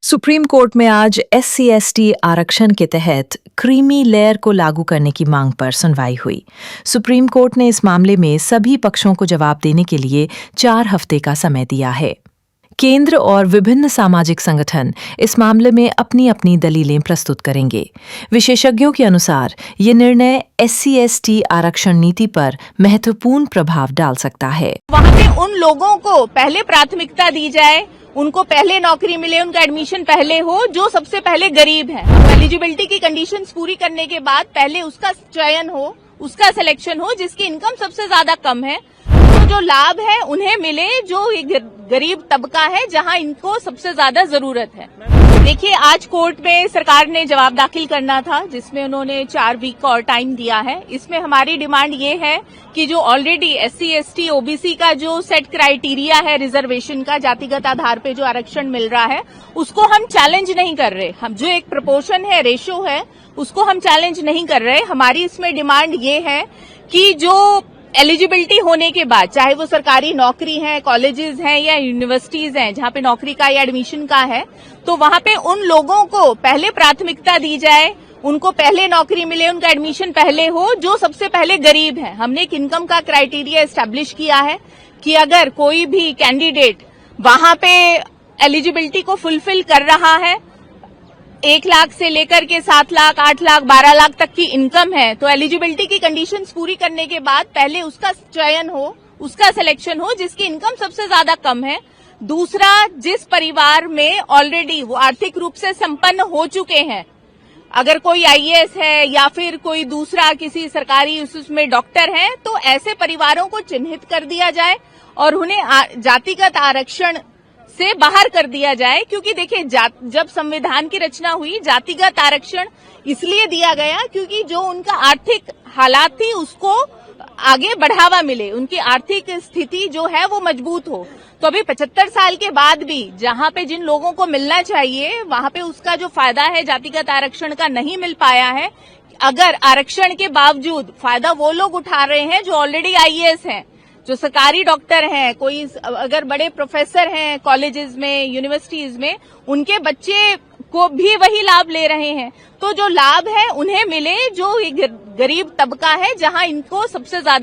Supreme court में आज SC/ST आरक्षण के तहत क्रीमी लेयर को लागू करने की मांग पर सुनवाई हुई। सुप्रीम कोर्ट ने इस मामले में सभी पक्षों को जवाब देने के लिए 4 हफ्ते का समय दिया है। केंद्र और विभिन्न सामाजिक संगठन इस मामले में अपनी अपनी दलीलें प्रस्तुत करेंगे। विशेषज्ञों के अनुसार ये निर्णय SC/ST आरक्षण नीति पर महत्वपूर्ण प्रभाव डाल सकता है। वहाँ पे उन लोगों को पहले प्राथमिकता दी जाए, उनको पहले नौकरी मिले, उनका एडमिशन पहले हो, जो सबसे पहले गरीब है। एलिजिबिलिटी की कंडीशंस पूरी करने के बाद पहले उसका चयन हो, उसका सिलेक्शन हो जिसकी इनकम सबसे ज्यादा कम है। तो जो लाभ है उन्हें मिले जो गरीब तबका है, जहां इनको सबसे ज्यादा जरूरत है। देखिए, आज कोर्ट में सरकार ने जवाब दाखिल करना था, जिसमें उन्होंने 4 वीक का और टाइम दिया है। इसमें हमारी डिमांड ये है कि जो ऑलरेडी SC/ST OBC का जो सेट क्राइटेरिया है रिजर्वेशन का, जातिगत आधार पे जो आरक्षण मिल रहा है, उसको हम चैलेंज नहीं कर रहे। हम जो एक प्रोपोर्शन है, रेशो है, उसको हम चैलेंज नहीं कर रहे। हमारी इसमें डिमांड ये है कि जो एलिजिबिलिटी होने के बाद, चाहे वो सरकारी नौकरी है, कॉलेजेस हैं या यूनिवर्सिटीज हैं जहां पे नौकरी का या एडमिशन का है, तो वहां पे उन लोगों को पहले प्राथमिकता दी जाए, उनको पहले नौकरी मिले, उनका एडमिशन पहले हो, जो सबसे पहले गरीब है। हमने एक इनकम का क्राइटेरिया एस्टेब्लिश किया है कि अगर कोई भी कैंडिडेट वहां पे एलिजिबिलिटी को फुलफिल कर रहा है, 1 लाख से लेकर के 7 लाख, 8 लाख, 12 लाख तक की इनकम है, तो एलिजिबिलिटी की कंडीशंस पूरी करने के बाद पहले उसका चयन हो, उसका सिलेक्शन हो जिसकी इनकम सबसे ज्यादा कम है। दूसरा, जिस परिवार में ऑलरेडी वो आर्थिक रूप से संपन्न हो चुके हैं, अगर कोई IAS है या फिर कोई दूसरा किसी सरकारी उसमें डॉक्टर है, तो ऐसे परिवारों को चिन्हित कर दिया जाए और उन्हें जातिगत आरक्षण से बाहर कर दिया जाए। क्योंकि देखिए, जब संविधान की रचना हुई, जातिगत आरक्षण इसलिए दिया गया क्योंकि जो उनका आर्थिक हालात थी उसको आगे बढ़ावा मिले, उनकी आर्थिक स्थिति जो है वो मजबूत हो। तो अभी 75 साल के बाद भी जहां पे जिन लोगों को मिलना चाहिए, वहां पे उसका जो फायदा है जातिगत आरक्षण का नहीं मिल पाया है। अगर आरक्षण के बावजूद फायदा वो लोग उठा रहे हैं जो ऑलरेडी IAS हैं, जो सरकारी डॉक्टर हैं, कोई अगर बड़े प्रोफेसर हैं कॉलेजेस में, यूनिवर्सिटीज में, उनके बच्चे को भी वही लाभ ले रहे हैं। तो जो लाभ है उन्हें मिले जो गरीब तबका है, जहां इनको सबसे ज्यादा